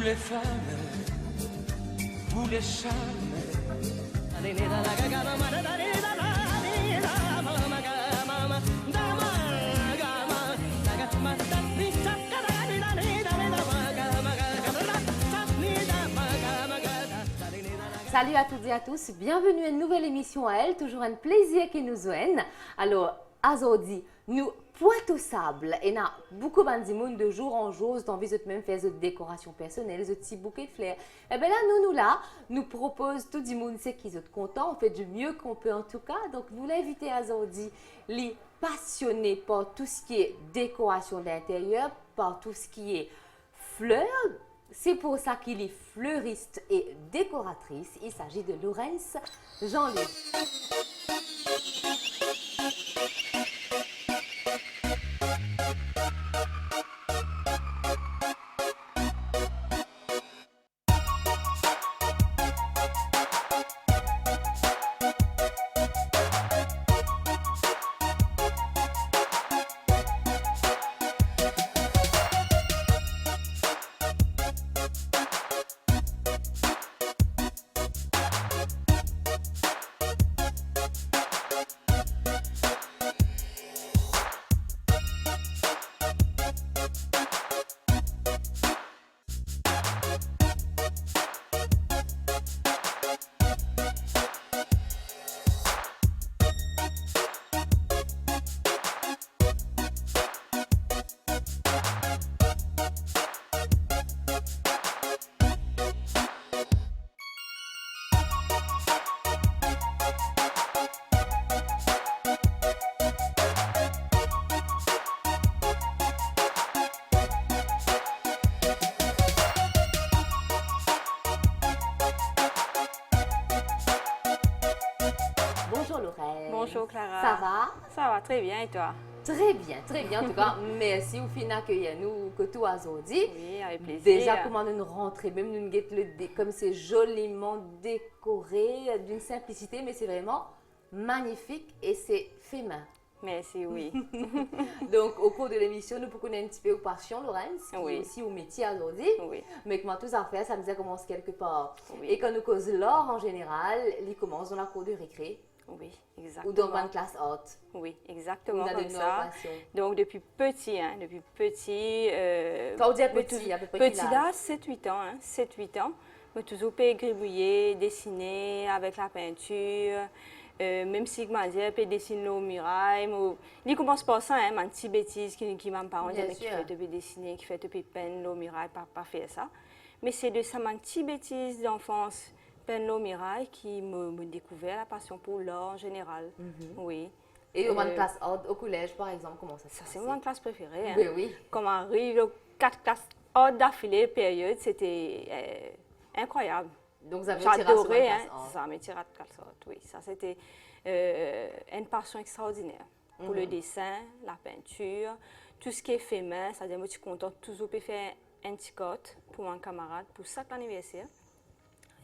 Vous les femmes, vous les charmes. Salut à toutes et à tous, bienvenue à une nouvelle émission à elle, toujours un plaisir qui nous joigne. Alors, aujourd'hui, nous pointe au sable et na beaucoup de monde de jour en jour, d'envie de même faire des décorations personnelles, des petits bouquets de fleurs. Et bien là, nous propose tout le monde c'est qui est content, on fait du mieux qu'on peut en tout cas. Donc, nous l'invitons aujourd'hui, les passionnés par tout ce qui est décoration d'intérieur, par tout ce qui est fleurs. C'est pour ça qu'il est fleuriste et décoratrice. Il s'agit de Laurence Jean-Luc. Bonjour Laurence. Bonjour Clara. Ça va? Ça va très bien et toi? Très bien en tout cas. Merci au final d'accueillir nous que tout aujourd'hui. Oui, avec plaisir. Déjà, comment nous rentrons, même nous guette comme c'est joliment décoré, d'une simplicité, mais c'est vraiment magnifique et c'est fait main. Merci, oui. Donc, au cours de l'émission, nous pouvons connaître un petit peu aux passions, Laurence, qui Oui. est aussi au métier aujourd'hui. Oui. Mais comment tout ça fait, ça nous commence quelque part. Oui. Et quand nous causons l'or en général, il commence dans la cour de récré Oui, ou exactement. dans une classe haute. Oui, exactement On a comme de ça. passions. Donc, depuis petit. Quand on dit petit, à peu près quel Petit âge? là, 7-8 ans. 7-8 ans. Mais toujours pas gribouiller, dessiner avec la peinture. Même si je me dis, dessiner au muraille. Il commence par ça, un petit bêtise qui m'a parlé, Bien qui sûr. fait te dessiner, qui fait te peindre au muraille, pas faire ça. Mais c'est de ça, ma petite bêtise d'enfance, peindre au muraille, qui me découvert la passion pour l'art en général. Oui. Et au une classe haute, au collège par exemple, comment ça se Ça, passe? c'est mon classe préférée. Hein. Oui, oui. Comme arrive 4 classes hautes d'affilée, période, c'était incroyable. Donc, vous avez tiré sur une J'adorais, classe hein, haute. ça m'a tiré de classe haute, oui. Ça, c'était une passion extraordinaire pour le dessin, la peinture, tout ce qui est fait main. C'est-à-dire, moi, je suis contente toujours de faire un petit cote pour mon camarade pour chaque anniversaire.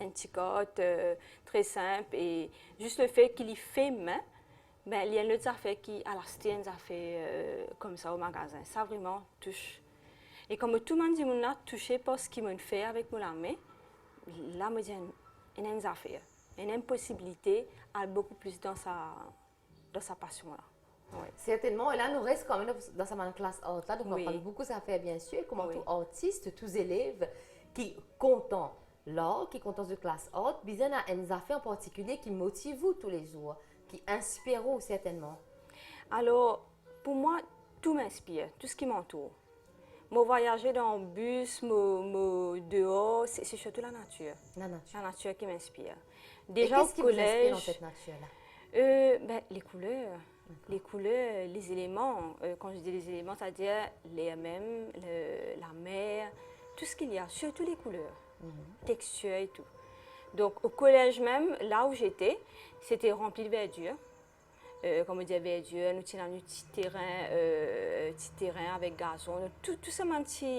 Un petit cote très simple et juste le fait qu'il y fait main, ben, il y a une autre affaire qui, à la stien, a fait comme ça au magasin. Ça vraiment touche. Et comme tout le monde dit, on a touché par ce qu'il m'a fait avec mon main, là, je dis, il y a une affaire, une impossibilité à beaucoup plus dans sa passion-là. Ouais. Certainement, et là, nous restons quand même dans sa classe haute, là, donc on Oui. parle beaucoup ça fait bien sûr, comment Oui. tous artistes, tous élèves qui comptent l'art, qui comptent de classe haute, il y a une affaire en particulier qui motive vous tous les jours, qui inspire vous certainement. Alors, pour moi, tout m'inspire, tout ce qui m'entoure. Moi, voyager dans le bus, dehors, c'est surtout la nature. La nature. La nature qui m'inspire. Et Déjà au qu'est-ce qui vous inspire collège, dans cette nature-là? ben, les couleurs, les éléments. Quand je dis les éléments, c'est-à-dire les mêmes, la mer, tout ce qu'il y a, surtout les couleurs, texture et tout. Donc au collège même, là où j'étais, c'était rempli de verdure. Comme on dit verdure, nous avons un petit terrain avec gazon. Tout ce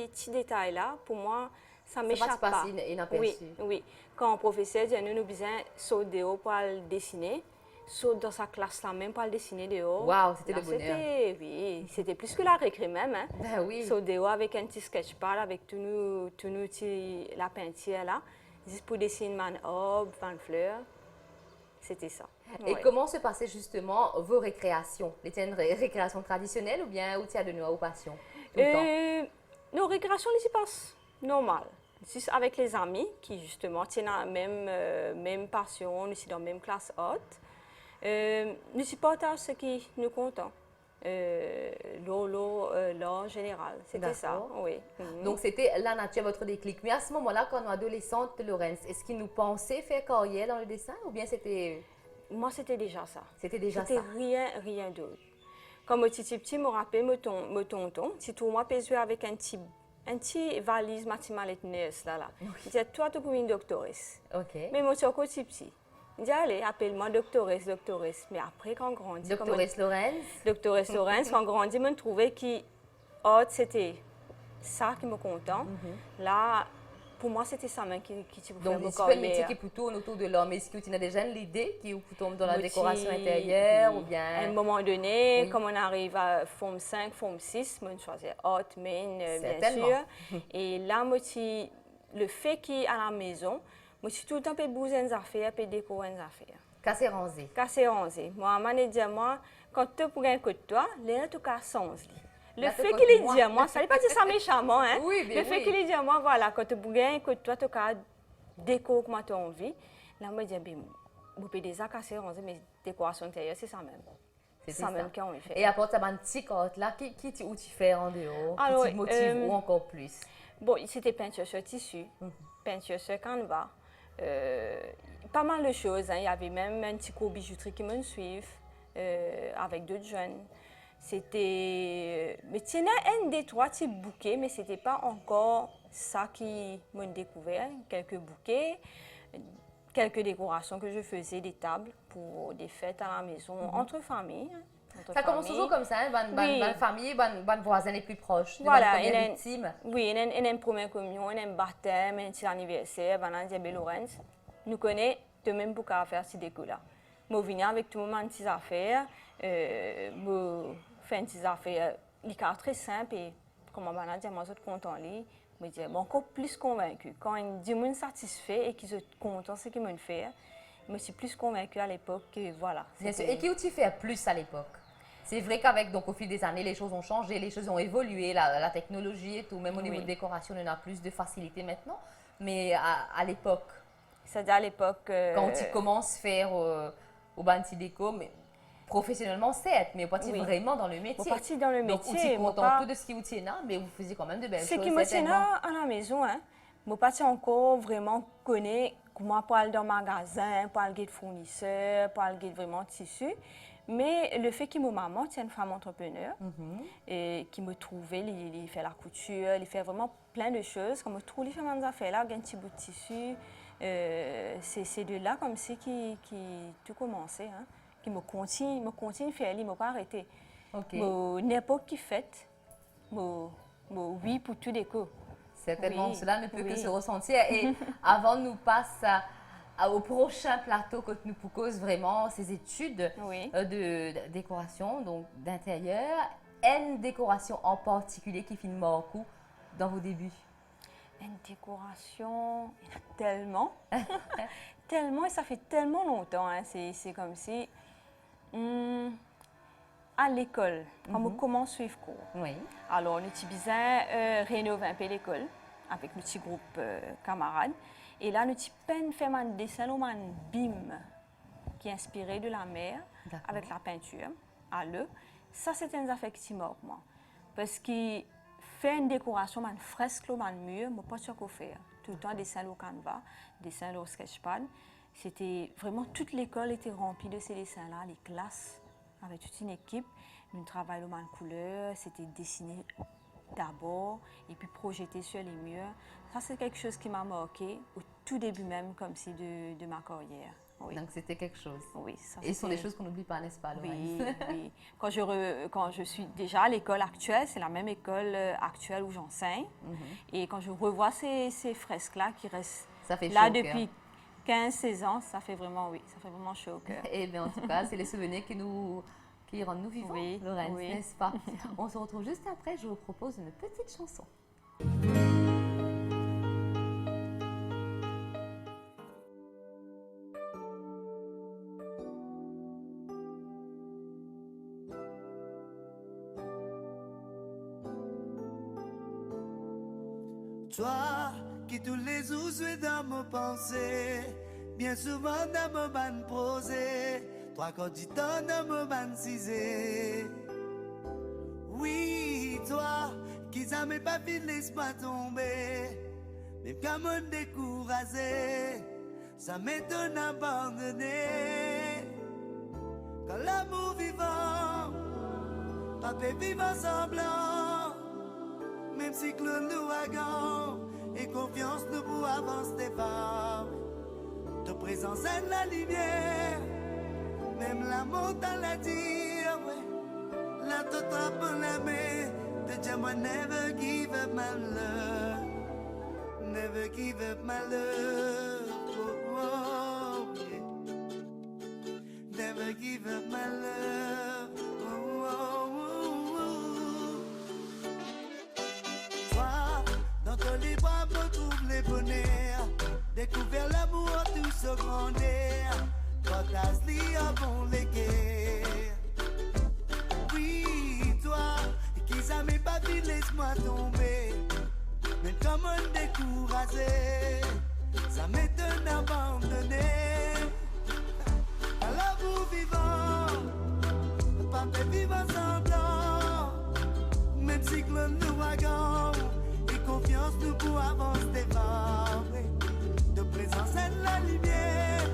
petit détail-là, pour moi, ça ne m'échappe pas. inaperçu. Oui. Quand un professeur dit nous besoin sauter pour le dessiner, saute dans sa classe là même pour le dessiner dehors. Waouh, c'était Là, le bonheur. Oui, c'était plus que la récré même. Hein. Ben oui. Saute dehors avec un petit sketchpad, avec tout nous la peinture là, juste pour dessiner une arbre, une fleur. C'était ça. Et Ouais. comment se passaient justement vos récréations? Les récréations traditionnelles ou bien où tu as de nouveau passion tout le temps? Nos récréations, ils y passent normal. Juste avec les amis qui justement tiennent la même passion, nous sommes dans la même classe haute. Nous partageons ce qui nous compte. L'art en général, c'était ça, D'accord. oui. Donc c'était la nature, votre déclic. Mais à ce moment-là, quand on est adolescente, Laurence, est-ce qu'il nous pensait faire carrière dans le dessin ou bien c'était Moi, c'était déjà ça. déjà C'était ça? rien d'autre. Quand je suis petit, je me rappelle mon tonton, si tout moi peux jouer avec un petit valise mathématique là. Il disait, toi, tu es une doctoresse. Ok. Mais moi, je suis encore petit. Il dit, allez, appelle-moi doctoresse. Mais après, quand on grandit, Doctoresse Laurence? doctoresse Laurence, quand on grandit, je trouvais que c'était ça qui me content. Là, pour moi, c'était ça même qui Donc, me c'est un métier qui tourne autour de l'homme. Est-ce que tu as déjà l'idée qui tombe dans la décoration intérieure ou bien... À un moment donné, Oui. comme on arrive à Forme 5, Forme 6, on choisit haute, main, bien Certainement. sûr. Et là, le fait qu'à la maison, je suis tout le temps pour bouger des affaires, pour décorer des affaires. Cassé rangé. Casser rangé. Moi, je dis, quand tu prends un coup de toi, là, tu casses 11. Le Là, fait tu qu'il comptes dit à moi, ça ne veut pas dire ça méchamment, hein? Oui, bien Le fait oui. qu'il dit à moi, voilà, quand tu prends un coup de toi, tu casses déco comme tu as envie. Là, moi, je dis, vous pouvez déjà casser rangé, mais décoration intérieure, c'est ça même. C'est ça même qu'on fait. Et à part ça, un petit carte là, où tu fais en dehors, Alors, qui te motive ou encore plus? Bon, c'était peinture sur tissu, peinture sur canevas, pas mal de choses. Hein. Il y avait même un petit cours bijouterie qui me suivent avec d'autres jeunes. C'était. Mais il y en a un des trois petits bouquets, mais ce n'était pas encore ça qui m'a découvert. Quelques bouquets, quelques décorations que je faisais, des tables pour des fêtes à la maison, entre familles. Ça commence toujours comme ça, hein, bonne famille, bonne voisin les plus proches, Voilà, les premières victimes. Oui, il y a une première communion, il y a un baptême, un petit anniversaire, il y a Laurence. Nous connaissons de même pour faire ces décos-là. Je viens avec tout le monde des affaires, je fais des affaires très simples et comme je dis, moi je suis content, je dis encore plus convaincu. Quand ils disent que je suis satisfait et qu'ils sont contents de ce qu'ils m'ont fait, je me suis plus convaincue à l'époque que voilà. Bien sûr. Et qui tu fais plus à l'époque? C'est vrai qu'avec, donc, au fil des années, les choses ont changé, les choses ont évolué, la technologie et tout, même au niveau de décoration, on a plus de facilité maintenant. Mais à l'époque, c'est-à-dire à l'époque. quand tu commences à faire au Banti Déco, mais professionnellement, certes, mais pas vraiment dans le métier. Pas dans le Donc, métier. tu content tout de ce qui vous tient là, mais vous faisiez quand même de belles choses. Ce qui me tient à la maison, hein, je ne pas encore vraiment connaître comment pour aller dans le magasin, pour aller de fournisseurs, pour aller vraiment de tissu. Mais le fait que ma maman c'est une femme entrepreneur et qui me trouvait, il fait la couture, il fait vraiment plein de choses. Quand je trouve les femmes des affaires là, un petit bout de tissu, c'est de là comme si qui tout commençait, hein, qui me continue de faire, il ne m'a pas arrêté. N'importe qui fait, oui pour tout déco. Certainement, Oui, cela ne peut que se ressentir. Et avant de nous passer au prochain plateau que nous proposons vraiment ces études de décoration, donc d'intérieur, une décoration en particulier qui filme beaucoup dans vos débuts? Une décoration, il y en a tellement, tellement, et ça fait tellement longtemps, hein. C'est comme si, à l'école, quand on commence à suivre cours, alors nous avons rénové un peu l'école avec nos petits groupes camarades. Et là, nous avons fait un dessin, un bim qui est inspiré de la mer avec la peinture à l'eau. Ça, c'est un affaire qui marque moi. Parce que faire une décoration, une fresque, un mur, je ne sais pas ce qu'on fait. Tout le temps, dessin au canevas, dessin au sketchpad. C'était vraiment, toute l'école était remplie de ces dessins-là, les classes, avec toute une équipe. Nous travaillions en couleur, c'était dessiné d'abord et puis projeté sur les murs. Ça, c'est quelque chose qui m'a marqué au tout début même, comme si de ma carrière. Oui. Donc, c'était quelque chose. Oui, ça, et ce sont des choses qu'on n'oublie pas, n'est-ce pas, Laurence? Oui. Quand je suis déjà à l'école actuelle, c'est la même école actuelle où j'enseigne. Et quand je revois ces fresques-là qui restent ça fait là chaud, depuis 15-16 ans, ça fait vraiment, oui, ça fait vraiment chaud au cœur. Eh bien, en tout cas, c'est les souvenirs qui rendent nous vivants, Oui, Laurence, oui. n'est-ce pas? On se retrouve juste après, je vous propose une petite chanson. Toi qui tous les jours suis dans mes pensées, bien souvent dans mon ban prosé, toi quand tu t'en dans mon ban cisé. Oui, toi qui jamais pas vu l'espoir tomber, même quand on découragé, ça m'étonne abandonné. Quand l'amour vivant, pas peut vivre ensemble. Même si cyclone d'ouragan et confiance nous pour avancer pas. Ta présence est la lumière, même la montagne la dire, ouais. La te trappe la main, te dire moi never give up my love, never give up my love, oh, oh, yeah. Never give up my love, oh, oh, oh, oh. Dans ton les bras me trouve les bonheurs, découvert l'amour tout ce grand air, partage les avant les guerres. Oui, toi, qui jamais pas vu, laisse-moi tomber, mais comme on découragé, ça m'étonne abandonné. À l'amour vivant, pas peut vivre ensemble, même si cyclone d'ouragan. Confiance nous pour avancer pas, de présence et de la lumière,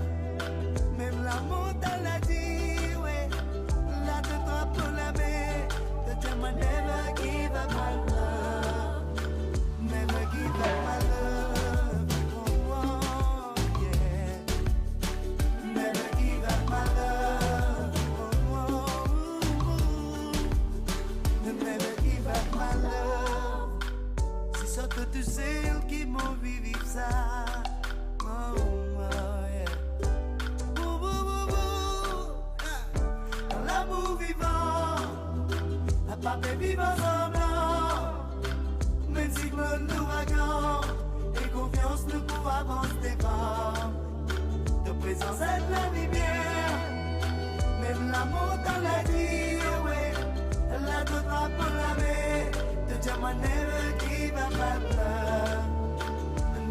même la montagne l'a dit, ouais. Là te trappe la main, te dire moi never give up my love, never give up my love, oh, oh, yeah. Never give up my love, oh, oh, oh, never give up my love. Ça que tu sais qui m'ont vu vivre ça. Oh, oh, yeah. Bou, bou, bou, bou. Dans l'amour vivant, la pape vivre ensemble. Même si le l'ouragan et confiance nous pour avancer pas. De présence et de la lumière, même la montagne l'a dit, ouais. Elle a te trappe la main, te dire moi never give up my love,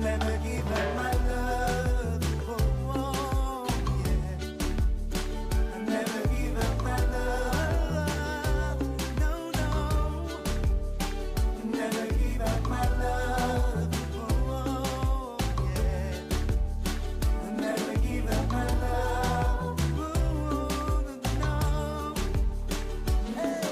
never give up my love, oh, oh, yeah. Never give up my love, no, no. Never give up my love, oh, yeah. Never give up my love, oh, no, no. Hey.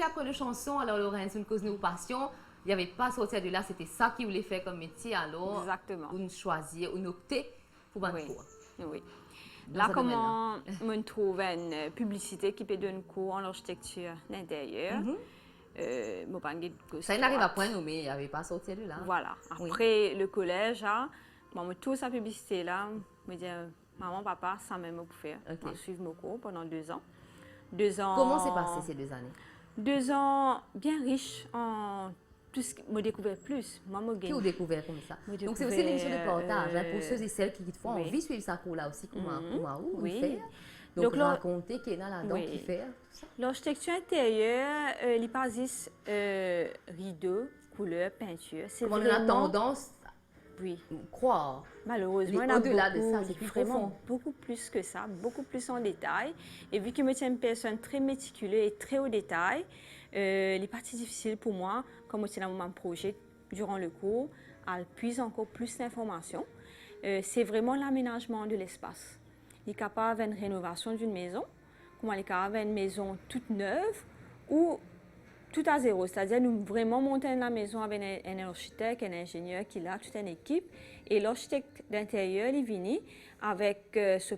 Après le chanson, alors Laurence, une cause nous passion, il n'y avait pas sorti de là, c'était ça qu'il voulait faire comme métier, alors Exactement. on choisir, on opter pour un Oui. cours. Oui. Dans Là, ce comment on trouve une publicité qui peut donner cours en architecture d'intérieur. Ça, il n'arrive à point mais il n'y avait pas sorti de là. Voilà. Oui. Après le collège, moi, toute sa publicité là, je me dis, maman, papa, ça même pour faire. Ok. Je suivi mon cours pendant 2 ans. 2 ans. Comment s'est passé ces 2 années? 2 ans bien riches en tout ce que je découvert plus. Moi, je Qui vous découvert comme ça? Moi, Donc c'est aussi une émission de partage hein, pour découvert, ceux et celles qui font oui. envie de suivre ça cours là aussi, comment Oui. faire. Donc là- raconter qui est là-dedans, Oui. qui fait tout ça. L'architecture intérieure, il passe rideaux, couleurs, peinture. C'est Comment on a tendance Oui. à croire. Malheureusement, Mais il y en a au-delà de beaucoup, ça, c'est plus vraiment profond. beaucoup plus que ça, beaucoup plus en détail. Et vu que je suis une personne très méticuleuse et très au détail, les parties difficiles pour moi, comme aussi dans mon projet durant le cours, elle puise encore plus d'informations. C'est vraiment l'aménagement de l'espace. Il est capable d'une rénovation d'une maison, comment les caravane une maison toute neuve ou tout à zéro. C'est-à-dire, nous vraiment monter la maison avec un architecte, un ingénieur qui a toute une équipe. Et l'architecte d'intérieur, il vient avec ce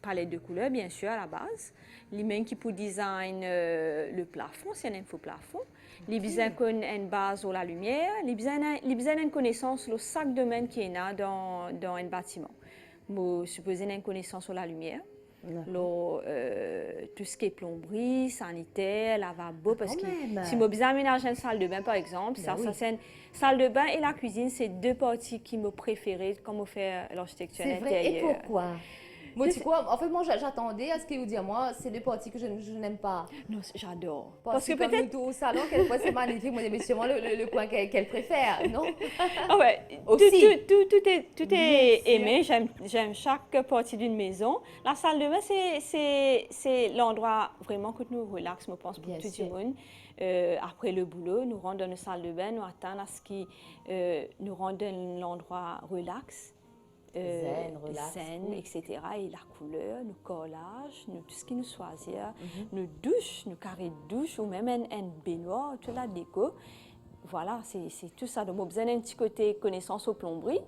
palette de couleurs, bien sûr, à la base. Il met qui pour design le plafond, c'est un info plafond. Il besoin une base sur la lumière. Il besoin une connaissance sur chaque domaine qui est là dans un bâtiment. Je suppose une connaissance sur la lumière. Tout ce qui est plomberie, sanitaire, lavabo, parce que si je besoin aménager une salle de bain par exemple, ça c'est une salle de bain et la cuisine, c'est deux parties qui me préférées quand on fait l'architecture intérieure. C'est vrai, et pourquoi? Moi, tu quoi? En fait, moi, j'attendais à ce qu'il vous dise. Moi, c'est des parties que je n'aime pas. Non, j'adore. Parce que peut-être au salon, quelquefois, c'est magnifique. Moi, c'est sûrement le coin qu'elle préfère, non? Ah ouais, aussi. Tout est aimé. J'aime chaque partie d'une maison. La salle de bain, c'est l'endroit vraiment que nous relax, je pense, pour tout le monde. Après le boulot, nous rentrons dans une salle de bain, nous attendons à ce qu'il nous rende l'endroit relax. Zen, relax, etc. Et la couleur, le collage, tout ce qui nous choisit, nos douches, nos carrés de douche, ou même un baignoire, toute la déco. Voilà, c'est tout ça. Donc, j'ai besoin d'un petit côté connaissance aux plomberies.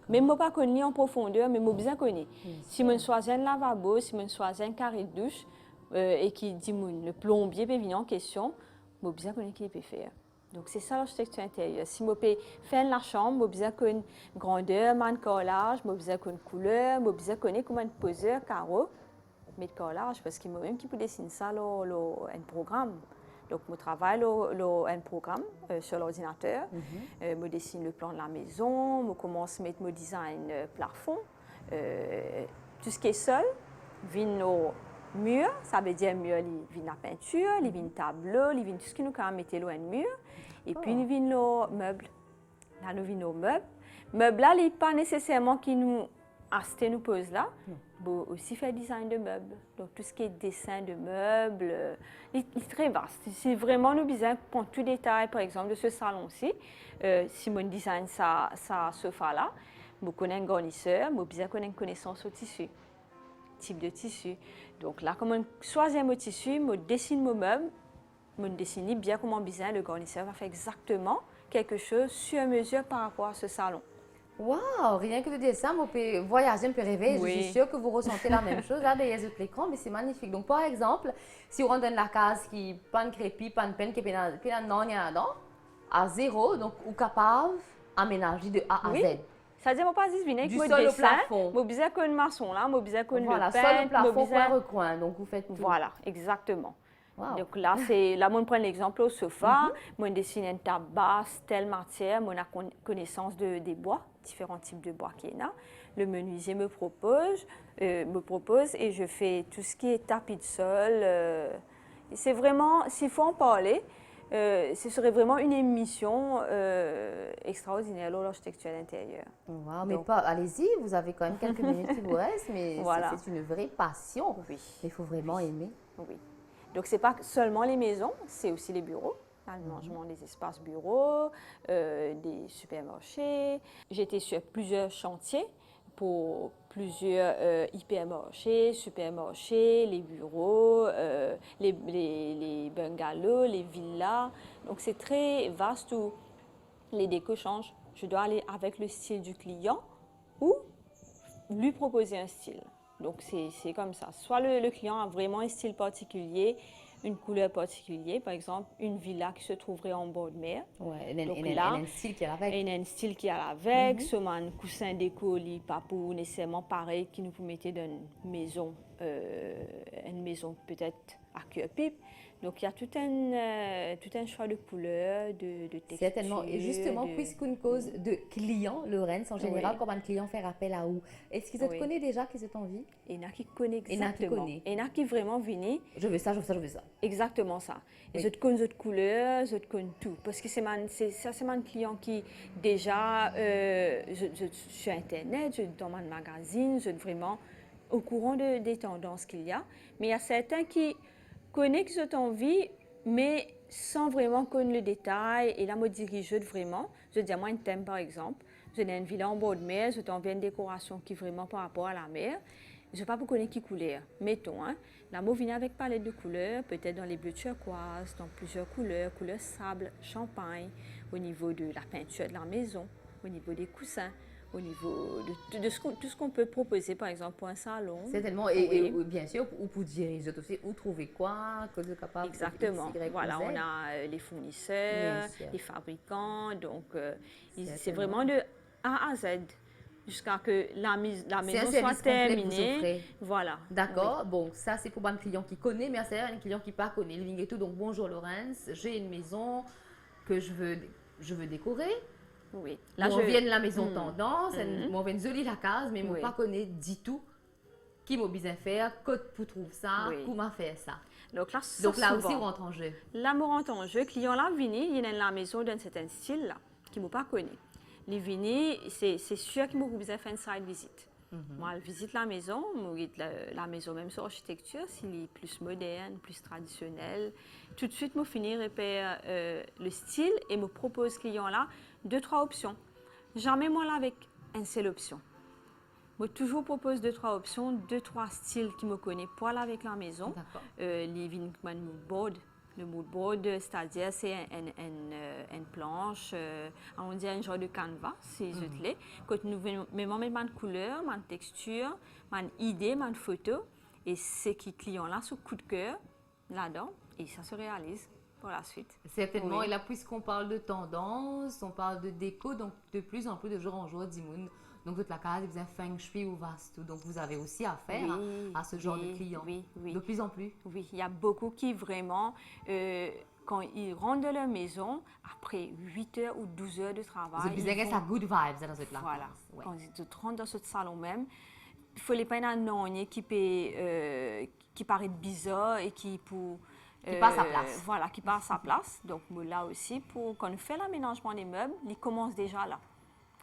Mais je ne pas connais en profondeur, mais je besoin connaître. Si je choisis un lavabo, si je choisis un carré de douche, et qui dit le plombier peut venir en question, je besoin connaître qui peut faire. Donc, c'est ça l'architecture intérieure. Si je peux faire la chambre, je besoin d'une grandeur, un collage, je besoin d'une couleur, je besoin connaître comment poser un carreau, mettre collage, parce que moi-même qui peux dessiner ça, un programme. Donc, je travaille un programme sur l'ordinateur. Je dessine le plan de la maison, je commence à mettre mon design plafond. Tout ce qui est sol, vient au mur, ça veut dire mur, il vient la peinture, il vient le tableau, il vient tout ce qui nous peut mettre loin un mur. Et puis, il vient le meuble. Là, nous venons au meuble. Meuble là, il n'est pas nécessairement qui nous acheter nous pose là. Bon, aussi faire design de meubles. Donc, tout ce qui est dessin de meubles, il est très vaste. Si vraiment nous besoin prendre tout détail, par exemple, de ce salon-ci, si mon design ça sofa là, je connais un garnisseur, je besoin connaître une connaissance au tissu, type de tissu. Donc là, comme on choisit un tissu, je dessine mon meuble, je dessine bien comment besoin le garnisseur va faire exactement quelque chose sur mesure par rapport à ce salon. Waouh, rien que de dire ça, on peut voyager, on peut rêver. Oui. Je suis sûre que vous ressentez la même chose là derrière l'écran, mais c'est magnifique. Donc, par exemple, si on rentre dans la case qui pas de crépi, pas de peine, qui est dedans, à zéro, donc on est capable d'aménager de A à Z. C'est-à-dire, pas juste venir avec Du mon sol au dessin, plafond. je besoin qu'on maçon là, je besoin qu'on Voilà, le sol peint, au plafond, besoin... coin recoin, donc vous faites tout. Voilà, exactement. Wow. Donc là, on prend l'exemple au sofa, on dessine une table basse, telle matière, on a connaissance des bois, différents types de bois qu'il y a. Le menuisier me propose et je fais tout ce qui est tapis de sol. C'est vraiment, s'il faut en parler, ce serait vraiment une émission extraordinaire, l'architecture intérieure. Wow, mais pas, allez-y, vous avez quand même quelques minutes qui vous restent, mais voilà. C'est une vraie passion. Oui. Il faut vraiment aimer. Oui. Donc, ce n'est pas seulement les maisons, c'est aussi les bureaux, l'aménagement des espaces bureaux, des supermarchés. J'étais sur plusieurs chantiers pour plusieurs hypermarchés, supermarchés, les bureaux, les bungalows, les villas. Donc, c'est très vaste où les décos changent. Je dois aller avec le style du client ou lui proposer un style. Donc, c'est comme ça. Soit le client a vraiment un style particulier, une couleur particulière, par exemple, une villa qui se trouverait en bord de mer. Ouais, Donc là, un style qui est avec. Et un style qui est avec, seulement un coussin déco, pas pour nécessairement pareil qui nous mettait dans une maison peut-être à cœur pipe. Donc, il y a tout un choix de couleurs, de textures. Certainement. Et justement, puisqu'une cause de clients, Laurence, en général, comment un client fait appel à où? Est-ce qu'ils te connaissent déjà, qu'ils ont envie? Il y en a qui connaissent exactement. Il y en a qui vraiment viennent. Je veux ça, je veux ça, je veux ça. Exactement ça. Et je te connais d'autres couleurs, je te connais tout. Parce que c'est un client qui, déjà, sur Internet, dans mon magazine, je suis vraiment au courant des tendances qu'il y a. Mais il y a certains qui connaissent cette envie, mais sans vraiment connaître le détail. Et là, je dirige vraiment. Je dis à moi un thème, par exemple. Je n'ai une villa en bord de mer, je t'envoie une décoration qui est vraiment par rapport à la mer. je ne sais pas pour connaître qui couleur. Mettons, hein, la mot vient avec palette de couleurs, peut-être dans les bleus turquoise, dans plusieurs couleurs, couleur sable, champagne, au niveau de la peinture de la maison, au niveau des coussins, au niveau de tout ce qu'on peut proposer, par exemple, pour un salon. Certainement, Oui. et bien sûr, ou pour diriger aussi, où trouver quoi, que de capable. Exactement. X, Y, Voilà, Z. on a les fournisseurs, Bien sûr. les fabricants, donc c'est Certainement. vraiment de A à Z jusqu'à que la C'est un maison soit service complet que vous terminée. offrez. Voilà. D'accord, bon, ça c'est pour un client qui connaît, mais c'est un client qui pas connaît le ligne et tout. Donc bonjour Laurence, j'ai une maison que je veux décorer. Oui. Là, je viens de la maison Hmm. tendance, moi viens jolie la case, mais moi Oui. pas connaît du tout qui m'a besoin faire, code pour trouver ça, Oui. comment faire ça. Donc là, Donc là souvent, aussi on rentre en jeu. l'amour en jeu, client là vini, il y a la maison d'un certain style là, qui ne pas connu. Les vini, c'est sûr qu'il m'a besoin de faire une side visite. Moi, je visite la maison, la maison même sur l'architecture, s'il est plus moderne, plus traditionnel. Tout de suite, je finis repère le style et me propose client là 2-3 options. Jamais moi là avec une seule option. Je toujours propose 2-3 options, 2-3 styles qui me connaissent pour aller avec la maison. D'accord. Les vignes mood board. Le mood board, c'est-à-dire c'est une planche, on dit un genre de canevas, c'est les quand nous mettons une couleur, une texture, une idée, une photo, et c'est qui client là sous coup de cœur là-dedans, et ça se réalise pour la suite. Certainement, Oui. et là puisqu'on parle de tendance, on parle de déco, donc de plus en plus de jour en jour, Dimoun. Donc toute la case, vous avez feng shui ou vaste, donc vous avez aussi affaire Oui, à ce genre oui, de clients. oui, oui. De plus en plus. Oui, il y a beaucoup qui vraiment, quand ils rentrent dans leur maison, après 8 heures ou 12 heures de travail, Vous avez besoin ils de ça good vibes dans cette voilà. place. Ouais. Quand ils rentrent dans ce salon même, il faut les pas un nom qui paraît bizarre et qui pour Qui passe sa place. Voilà, qui passe sa place. Donc là aussi, quand on fait l'aménagement des meubles, il commence déjà là.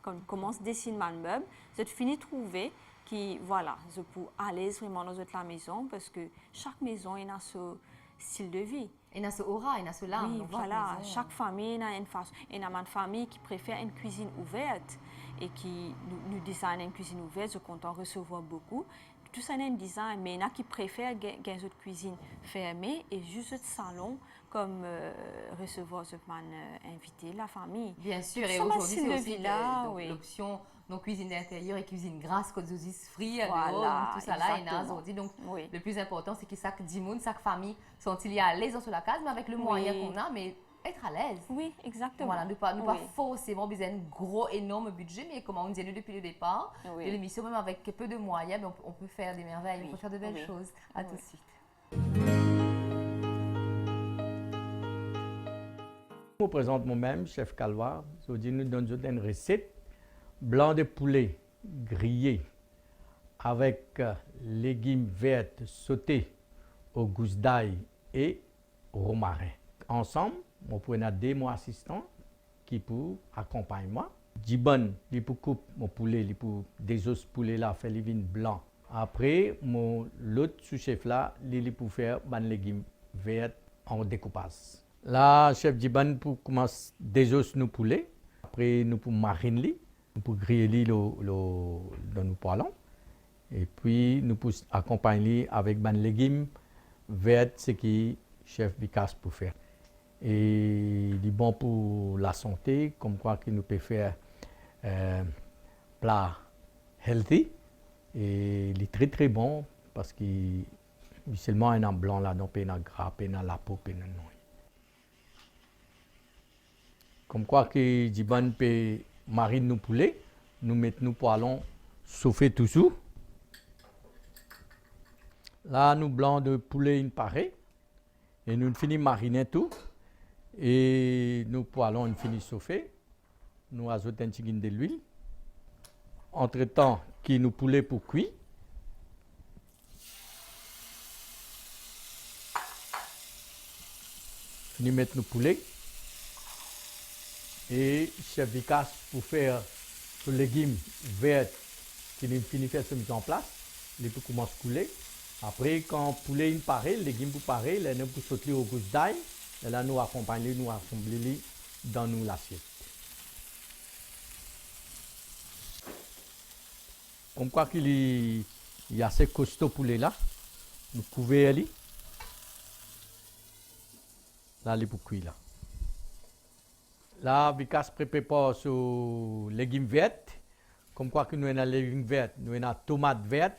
Quand on commence à dessiner le meuble, je finis de trouver qui, voilà, je peux aller vraiment dans la maison parce que chaque maison a son style de vie. Il y a ce aura, il y a ce larme. Oui, donc voilà. maison. Chaque famille a une façon. Il y a une famille qui préfère une cuisine ouverte et qui nous design une cuisine ouverte, je compte en recevoir beaucoup. Tout ça, c'est un design, mais il y en a qui préfèrent une autre cuisine fermée et juste un salon comme recevoir ce invité, la famille. Bien sûr, et Ça m'a aujourd'hui, style c'est de aussi vie-là, donc, oui. l'option donc cuisine d'intérieur et cuisine grasse, quand vous free, Voilà, tout ça là, il y en a exactement. aujourd'hui. Donc, Oui. le plus important, c'est que chaque dimoun, chaque famille sont-ils à l'aise dans la case, mais avec le moyen qu'on a, mais être à l'aise. Oui, exactement. Voilà, ne pas Oui. forcément besoin d'un gros, énorme budget, mais comme on dit depuis le départ Oui. de l'émission, même avec peu de moyens, mais on peut faire des merveilles, Oui. on peut faire de belles Oui. choses. À Oui. tout de suite. Je me présente moi-même, chef Calvar. Je dis, nous donnons une recette blanc de poulet grillé avec légumes verts sautés au gousses d'ail et romarin. Ensemble, on prend deux mon assistants qui pour accompagner moi. Dibon, il pour couper mon poulet, il pour des os poulet là, faire les vins blancs. Après, l'autre sous-chef là, il pour faire des légumes verts en découpage. Là, chef Dibon pour commencer des os nous poulet. Après, nous pour mariner, nous pour griller dans nos poêlons. Et puis, nous pour accompagner avec des légumes verts, ce qui chef Vicas pour faire. Et il est bon pour la santé, comme quoi qu'il nous peut faire plat healthy. Et il est très très bon parce qu'il y a seulement un blanc là, donc il y a gras, il y a la peau, il y a non. Comme quoi que Dibon peut mariner nos poulets, nous mettons nos poêlons chauffer toujours. Là, nous blancs de poulet une pareil. Et nous finissons mariner tout. Et nous poêlons une finie chauffer. Nous ajoutons un petit peu de l'huile. Entre-temps, qui nous poulet pour cuire. Nous mettons nos poulets. Et chef Vicas pour faire les légumes verts qui nous finit faire se mettre en place. Les peut commencer à couler. Après, quand le poulet est pareil, les légumes sont pareils, nous pour sauter au gousses d'ail. Et là, nous accompagnons, nous assemblons dans l'assiette. Comme quoi qu'il est Il y a ces costauds poulets là. Nous couvrir ali. Là, les pour cuire là. Là, Vicas prépare sur légumes verts. Comme quoi que nous avons les légumes verts, nous avons tomates vertes,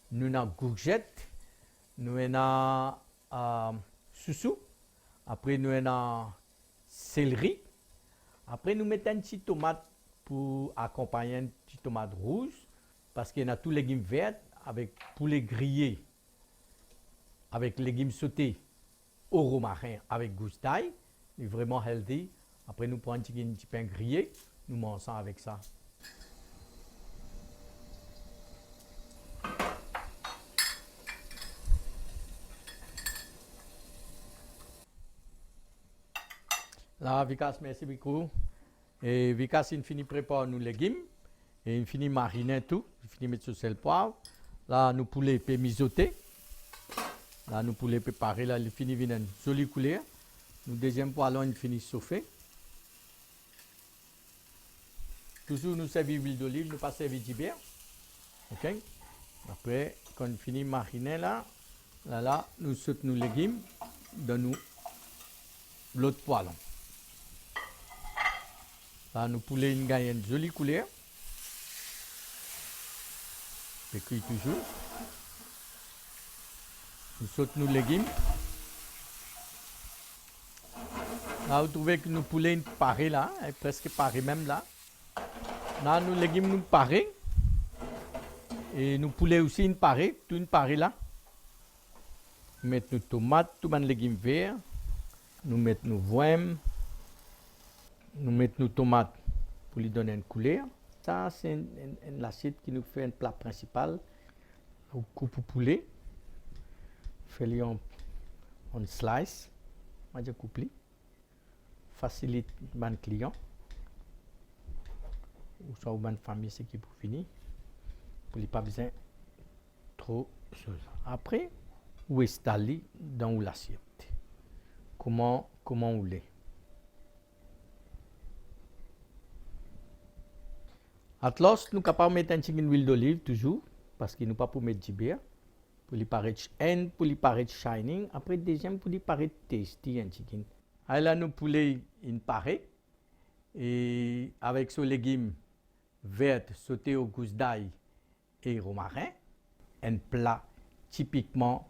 nous avons courgettes, nous avons soussou. Après, nous avons céleri. Après, nous mettons une petite tomate pour accompagner une petite tomate rouge. Parce qu'il y a tous les légumes verts avec poulet grillé, avec légumes sautés au romarin, avec gousse d'ail. C'est vraiment healthy. Après, nous prenons un petit pain grillé. Nous mangeons avec ça. Là, Vicas, merci beaucoup. Et Vicas, il finit préparer nos légumes. Et il finit mariner tout. Il finit mettre sur sel poivre. Là, nous poulet peut mijoter. Là, nous poulet préparé. Là, il finit venir une jolie couleur. Nous deuxième poêlon, il finit chauffer. Toujours nous servir l'huile d'olive, nous pas servir du beurre. OK? Après, quand on finit mariner là, nous sautons nos légumes dans nous l'autre poêlon. Là, nous poulet une gagne une jolie couleur. Et cuit toujours. Nous sautons nos légumes. Là, vous trouvez que nous poulet une parée là, presque parée même là. Là, nos légumes nous parés. Et nous poulet aussi une parée, toute une parée là. Nous mettons nos tomates, tous les légumes verts. Nous mettons nos voîmes. Nous mettons nos tomates pour lui donner une couleur. Ça, c'est une assiette qui nous fait un plat principal. Au coupe au poulet. Fais-lui en slice. Moi, je coupe lui. Facilite mon client. Ou soit une bonne famille, c'est qui pour finir. Pour lui pas besoin trop de choses. Après, où installer dans l'assiette. Comment on l'est. Atlas, nous sommes capables de mettre un petit peu d'huile d'olive toujours, parce qu'il nous pas pour mettre du beurre, pour lui paraître shining. Après, deuxième, pour lui paraître tasty un petit peu. Alors là, nous poulet une parée, et avec ce légume vert sauté au gousse d'ail et romarin, un plat typiquement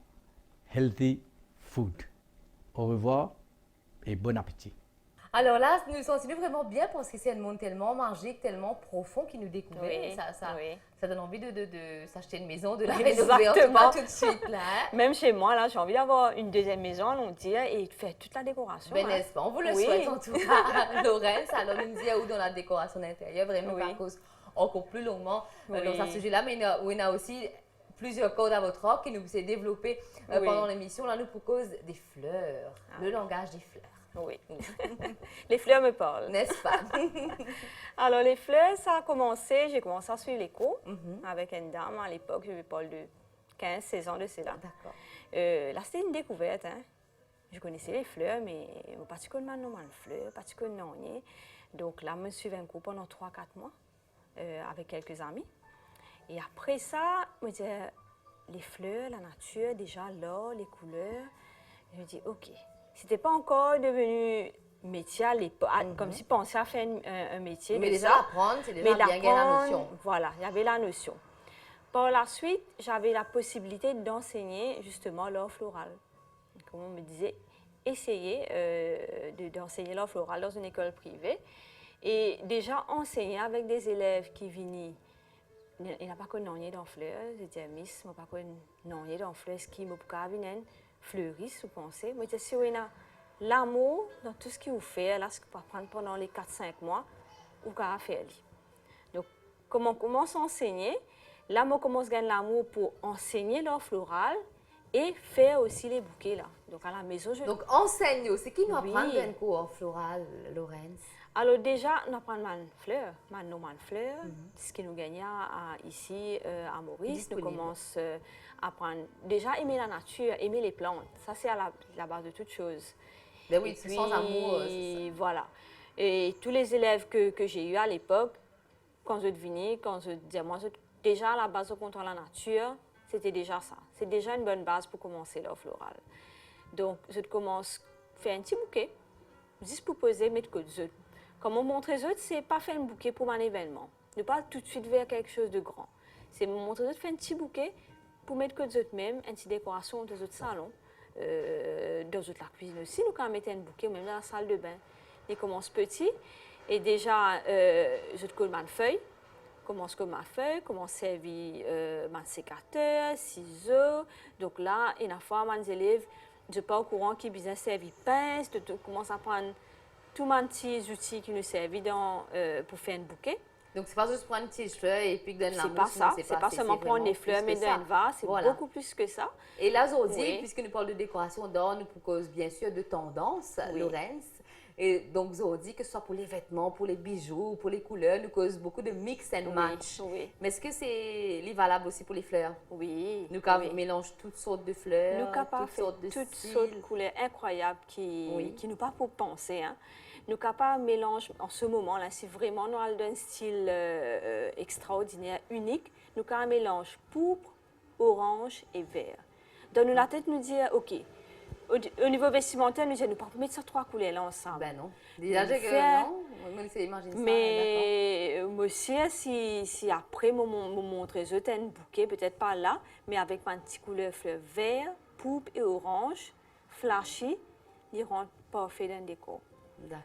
healthy food. Au revoir et bon appétit. Alors là, nous sentons vraiment bien parce que c'est un monde tellement magique, tellement profond qui nous découvre. Oui, Ça donne envie de s'acheter une maison, de la Exactement. rénover en tout cas tout de suite. Là, hein. Même chez moi, là, j'ai envie d'avoir une deuxième maison, on dire, et faire toute la décoration. Ben, hein. n'est-ce pas? On vous le Oui. souhaite en tout cas, Laurence. Alors, nous nous disons où dans la décoration d'intérieur, vraiment Oui. par cause encore plus longuement Oui. dans ce sujet-là, mais il y a aussi plusieurs codes à votre rock qui nous s'est développé Oui. pendant l'émission. Là, nous proposons des fleurs, le langage des fleurs. Oui. Les fleurs me parlent. N'est-ce pas? Alors, les fleurs, ça a commencé, j'ai commencé à suivre les cours avec une dame à l'époque, je parle de 15-16 ans de cela. D'accord. Là, c'était une découverte. Hein. Je connaissais les fleurs, mais pas de fleurs, pas de non. Donc là, je me suis un cours pendant 3-4 mois avec quelques amis. Et après ça, je me disais, les fleurs, la nature, déjà là, les couleurs. Je me dis, OK. C'était pas encore devenu métier à l'époque, comme si penser à faire un métier. Mais déjà ça. apprendre, c'est déjà Mais bien gagner la notion. Voilà, il y avait la notion. Par la suite, j'avais la possibilité d'enseigner justement l'art floral. Comme on me disait, essayer d'enseigner l'art floral dans une école privée. Et déjà enseigner avec des élèves qui venaient, il n'a pas connu non dans fleurs, je disais, Miss, je n'ai pas connu non dans fleurs, ce qui m'a pas venir fleuriste, vous pensez. Moi, je dis, si vous avez l'amour dans tout ce que vous faites, là, ce que vous prendre pendant les 4-5 mois, vous pouvez faire. Donc, comment on commence à enseigner, là, on commence à gagner l'amour pour enseigner l'art floral et faire aussi les bouquets, là. Donc, à la maison, je... Donc, enseigne, c'est qui nous Oui. apprend un cours floral, Laurence? Alors déjà, on apprend les fleurs, ce qui nous gagne ici à Maurice. Disponible. Nous commençons à apprendre déjà aimer la nature, aimer les plantes. Ça, c'est à la base de toute chose. Ben oui, Et c'est sans amour, c'est ça. voilà. Et tous les élèves que j'ai eus à l'époque, quand je devinais, quand je disais, moi, déjà à la base, je contre la nature, C'était déjà ça. C'est déjà une bonne base pour commencer l'art floral. Donc, je commence à faire un petit bouquet, juste pour poser, mettre que de Comme on montre les autres, c'est pas faire un bouquet pour un événement. Ne pas tout de suite vers quelque chose de grand. C'est montrer les autres, faire un petit bouquet pour mettre que de même, une petite décoration dans notre salon. Dans la cuisine aussi, nous quand mettre un bouquet, ou même dans la salle de bain. Il commence petit, et déjà, je colle ma feuille. Commence comme ma feuille, commence à servir mon sécateur, ciseaux. Donc là, une fois, mes élèves, je ne suis pas au courant qu'ils besoin servir pince, de commence à prendre tous mes petits outils qui nous servent pour faire un bouquet. Donc, c'est pas juste prendre une petite fleur et puis donner la C'est pas ça, c'est pas seulement prendre des fleurs, mais dans une vase, c'est beaucoup plus que ça. Et là, aujourd'hui, puisque nous parlons de décoration d'or, nous proposons bien sûr de tendances, Laurence. Et donc, Zodi, que ce soit pour les vêtements, pour les bijoux, pour les couleurs, nous cause beaucoup de mix and match. Oui. Mais est-ce que c'est valable aussi pour les fleurs? Oui. Nous mélangeons toutes sortes de fleurs, toutes sortes de couleurs incroyables qui nous pas pour penser. Hein. Nous capables mélange en ce moment là, c'est vraiment dans un style extraordinaire, unique. Nous capables mélange pourpre, orange et vert. Dans la tête, nous dire ok. Au niveau vestimentaire, nous disons, nous ne pouvons pas mettre ces trois couleurs-là ensemble. Ben non. Déjà, non. Mais moi aussi, si après, je montre un bouquet, peut-être pas là, mais avec un petit couleur fleur vert, pourpre et orange, flashy, ils rentrent parfait dans le décor.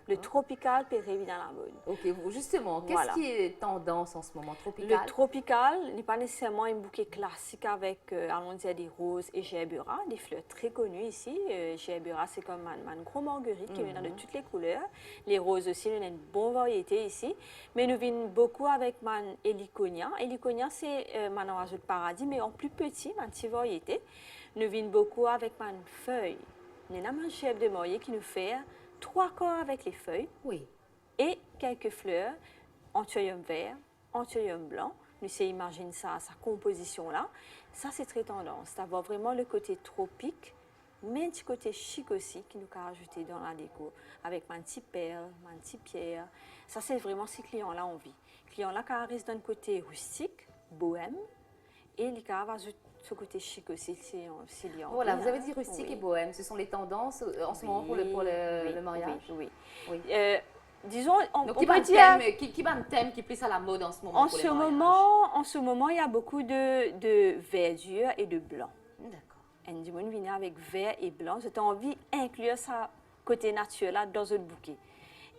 Le tropical peut arriver dans la mode. Ok, justement, qu'est-ce qui est tendance en ce moment, tropical? Le tropical n'est pas nécessairement un bouquet classique avec, allons dire, des roses et gerbera, des fleurs très connues ici. Gerbera, c'est comme une grosse marguerite qui vient de toutes les couleurs. Les roses aussi, nous avons une bonne variété ici. Mais nous venons beaucoup avec man heliconia. Heliconia, c'est un oiseau de paradis, mais en plus petit, une petite variété. Nous venons beaucoup avec man feuille. Nous avons un chef de mariée qui nous fait 3 corps avec les feuilles et quelques fleurs, anthurium vert, anthurium blanc. Nous imaginez ça, sa composition là. Ça, c'est très tendance, d'avoir vraiment le côté tropique, mais un petit côté chic aussi qui nous a rajouté dans la déco, avec un petit perle, un petit pierre. Ça, c'est vraiment ces clients-là en vie. Les clients-là qui restent d'un côté rustique, bohème, et les qui rajoutent ce côté chic aussi, voilà, vous avez dit rustique et bohème. Ce sont les tendances en ce moment pour le mariage? Oui. Disons, donc, qui est un thème qui est plus à la mode en ce moment pour les mariages? En ce moment, il y a beaucoup de verdure et de blanc. D'accord. Et du monde vient avec vert et blanc. J'ai envie d'inclure ça côté naturel là, dans un bouquet.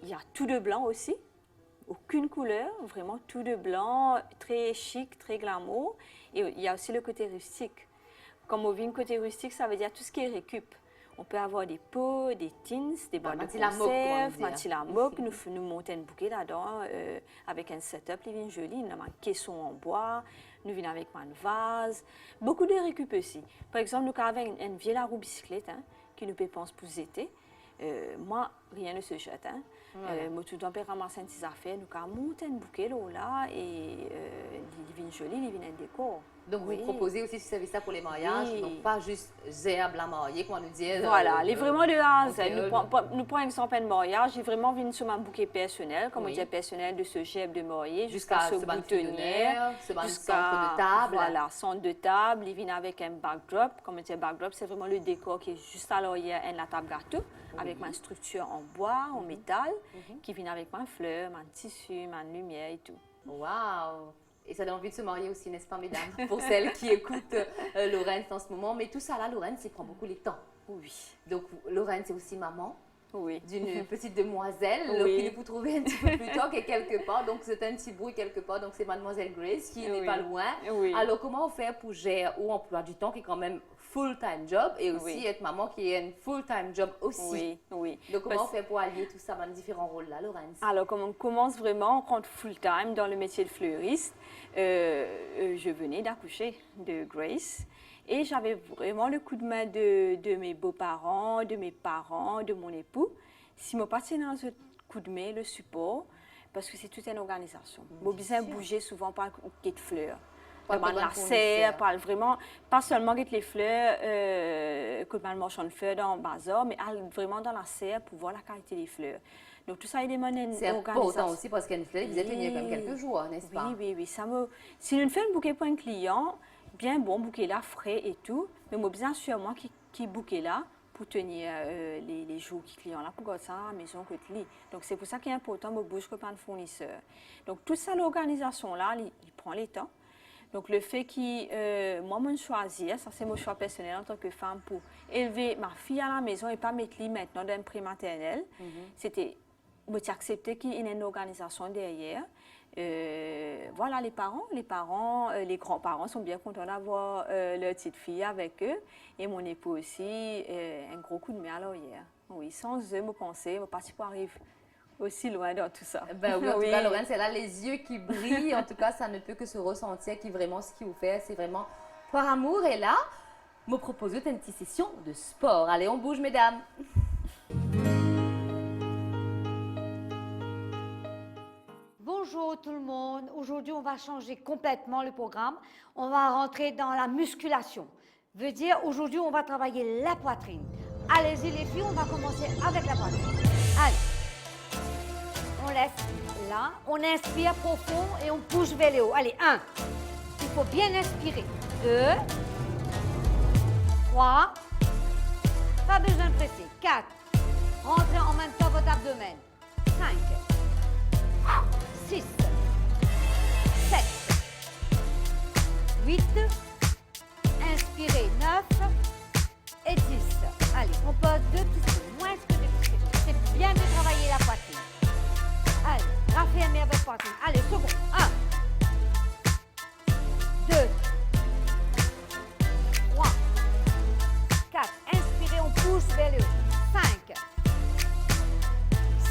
Il y a tout de blanc aussi. Aucune couleur, vraiment tout de blanc, très chic, très glamour. Et il y a aussi le côté rustique. Comme on vit le côté rustique, ça veut dire tout ce qui est récup. On peut avoir des pots, des tins, des boîtes de conserve, matilamok. Nous montons un bouquet là-dedans avec un setup, il vient joli. Nous avons un caisson en bois, nous venons avec un vase. Beaucoup de récup aussi. Par exemple, nous avons une vieille roue bicyclette qui nous pense pour l'été. Moi, rien ne se jette. Moi, tout le temps, je ramasse un petit affaire. Nous avons monté un bouquet là et il vient joli, il vient un décor. Donc, vous proposez aussi ce service-là pour les mariages, donc pas juste gerbe la mariée, comme on nous dit. Voilà, il est vraiment de A à Z. Nous prenons exemple de mariage, j'ai vraiment venu sur un bouquet personnel, comme on dit personnel, de ce gerbe de mariée jusqu'à ce boutonnier, jusqu'à centre de table. Voilà, centre de table, il vient avec un backdrop. Comme on dit backdrop, c'est vraiment le décor qui est juste à l'arrière de la table gâteau, avec ma structure en bois, en métal, qui vient avec ma fleur, ma tissu, ma lumière et tout. Waouh! Et ça donne envie de se marier aussi, n'est-ce pas, mesdames, pour celles qui écoutent Laurence en ce moment. Mais tout ça là, Laurence, ça prend beaucoup de temps. Oui. Donc, Laurence est aussi maman d'une petite demoiselle qui vous trouvez un petit peu plus tard que quelque part. Donc, c'est un petit bruit quelque part. Donc, c'est mademoiselle Grace qui n'est pas loin. Alors, comment on fait pour gérer ou emploi du temps qui est quand même full-time job et aussi être maman qui est un full-time job aussi. Donc, comment on fait pour allier tout ça dans les différents rôles là, Laurence? Alors, comme on commence vraiment, on rentre full-time dans le métier de fleuriste. Je venais d'accoucher de Grace et j'avais vraiment le coup de main de mes beaux-parents, de mes parents, de mon époux. Si je passais dans ce coup de main, le support, parce que c'est toute une organisation. J'ai besoin de bouger souvent par le de fleurs. La serre, vraiment, pas seulement avec les fleurs, que le marchand de fleurs dans le bazar, mais vraiment dans la serre pour voir la qualité des fleurs. Donc tout ça, il demande une organisation. C'est important aussi parce qu'une fleur, vous êtes tenue comme quelques jours, n'est-ce pas? Oui. Si nous faisons un bouquet pour un client, bien bon, bouquet là, frais et tout. Mais moi, bien sûr, moi, qui bouquet là, pour tenir les jours qui clients là, pour garder ça à la maison que tu lis. Donc, c'est pour ça qu'il est important, me bouge que pas de fournisseurs. Donc, tout ça, l'organisation là, il prend les temps. Donc, le fait que moi, je choisir, ça c'est mon choix personnel en tant que femme pour élever ma fille à la maison et pas mettre lui maintenant dans le prématernel, c'était de accepter qu'il y ait une organisation derrière. Voilà, les les grands-parents sont bien contents d'avoir leur petite fille avec eux. Et mon époux aussi, un gros coup de main à l'arrière. Oui, sans eux, je pensais, je ne pas arriver aussi loin dans tout ça. Ben oui, en tout cas, Lorraine, c'est là les yeux qui brillent. En tout cas, ça ne peut que se ressentir qui vraiment ce qu'il vous fait, c'est vraiment par amour. Et là, me propose une petite session de sport. Allez, on bouge, mesdames. Bonjour tout le monde. Aujourd'hui, on va changer complètement le programme. On va rentrer dans la musculation. Veut dire, aujourd'hui, on va travailler la poitrine. Allez-y les filles, on va commencer avec la poitrine. Allez. On laisse là, on inspire profond et on pousse vers le haut. Allez, 1. Il faut bien inspirer. 2. 3. Pas besoin de presser. 4. Rentrez en même temps votre abdomen. 5. 6. 7. 8. Inspirez. 9. Et 10. Allez, on pose 2 petits secondes. Moins que 2 petits secondes. C'est bien de travailler la poitrine. Allez, raffermez votre poitrine. Allez, second. 1, 2, 3, 4. Inspirez, on pousse vers le haut. 5,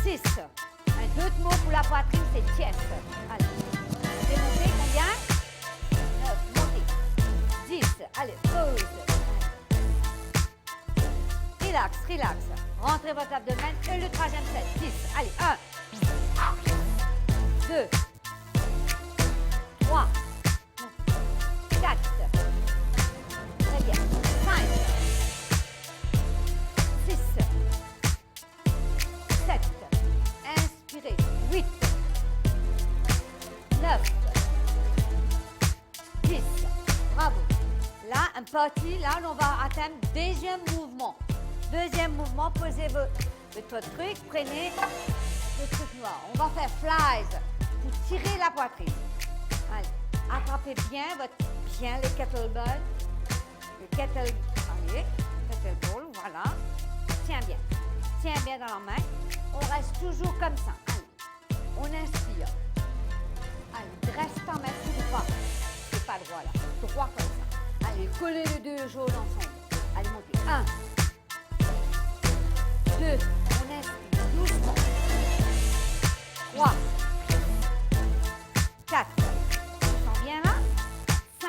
6. Un autre mot pour la poitrine, c'est tiède. Allez, démontez combien? 9, montez. 10, allez, pause. Relax, relax. Rentrez votre abdomen et le troisième set. 10, allez, 1. 2, 3, 4, très bien, 5, 6, 7, inspirez, 8, 9, 10, bravo. Là, un petit, là, on va atteindre deuxième mouvement. Deuxième mouvement, posez votre truc, prenez le truc noir. On va faire flies pour tirer la poitrine. Allez, attrapez bien les kettlebells. Allez, kettlebell, voilà. Tiens bien dans la main. On reste toujours comme ça. Allez, on inspire. Allez, dresse ta main tout droit. C'est pas droit là, droit comme ça. Allez, collez les deux jaunes ensemble. Allez, montez. 1, 2, on inspire doucement. 3, 4, tu sens bien là? 5,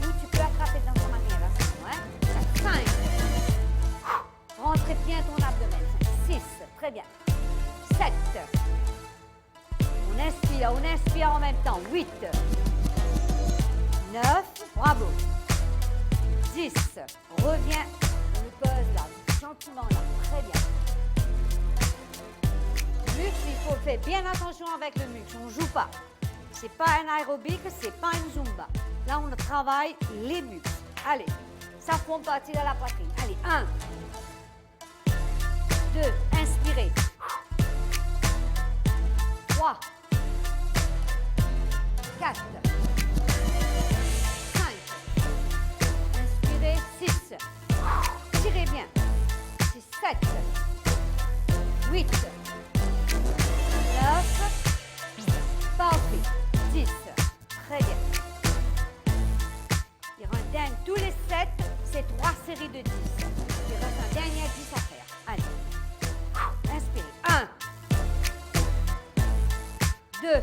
ou tu peux attraper dans ta manière là, c'est bon, hein? 5, rentrez bien ton abdomen, 6, très bien, 7, on inspire en même temps, 8, 9, bravo, 10, reviens, on le pose là, gentiment là, très bien. Muscle, il faut faire bien attention avec le muscle, on ne joue pas. C'est pas un aérobic, c'est pas un zumba. Là, on travaille les muscles. Allez, ça forme partie de la poitrine. Allez, 1, 2, inspirez. 3, 4, 5, inspirez, 6, tirez bien, 6, 7, 8, 9, parfait, 10, très bien. Il rend dingue, tous les 7, c'est 3 séries de 10. Il reste un dernier 10 à faire. Allez, inspirez, 1, 2,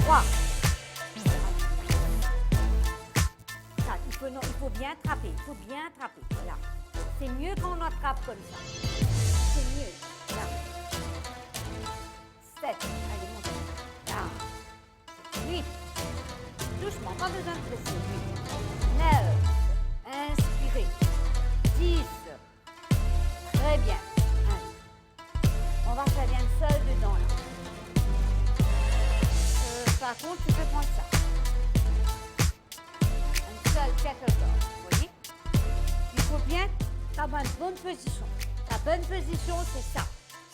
3, 4, il faut bien attraper, là. C'est mieux qu'on attrape comme ça. C'est mieux. Là. 7. Allez, montez. Là. 8. Doucement, pas besoin de presser. 8. 9. Inspirez. 10. Très bien. Allez. On va faire bien seul dedans là. ça compte, tu peux prendre ça. Un seul kettlebell, vous voyez? Il faut bien avoir une bonne position. La bonne position, c'est ça.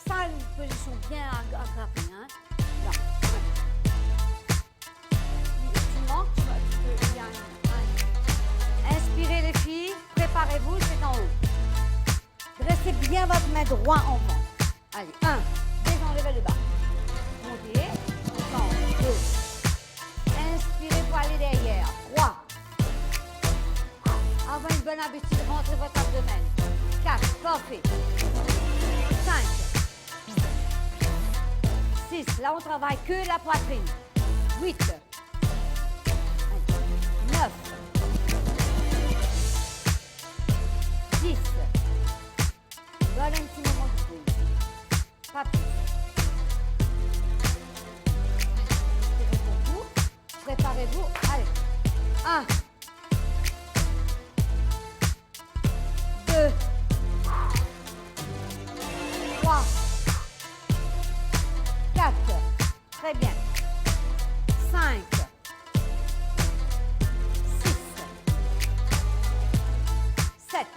Ça, une position bien aggrappée, hein? Là. Tu manques, il y a inspirez les filles, préparez-vous, c'est en haut. Dressez bien votre main droite en vent. Allez, 1, désenlevez le bas. Montez, 2. Inspirez pour aller derrière. 3. Avoir une bonne habitude, rentrez votre abdomen. 4, parfait. 5. 6, là on travaille que la poitrine. 8. 9. 10. Donne un petit moment de pause. Pas plus. Préparez-vous. Allez. 1. 2. 3. 4. Très bien. 5. 6. 7.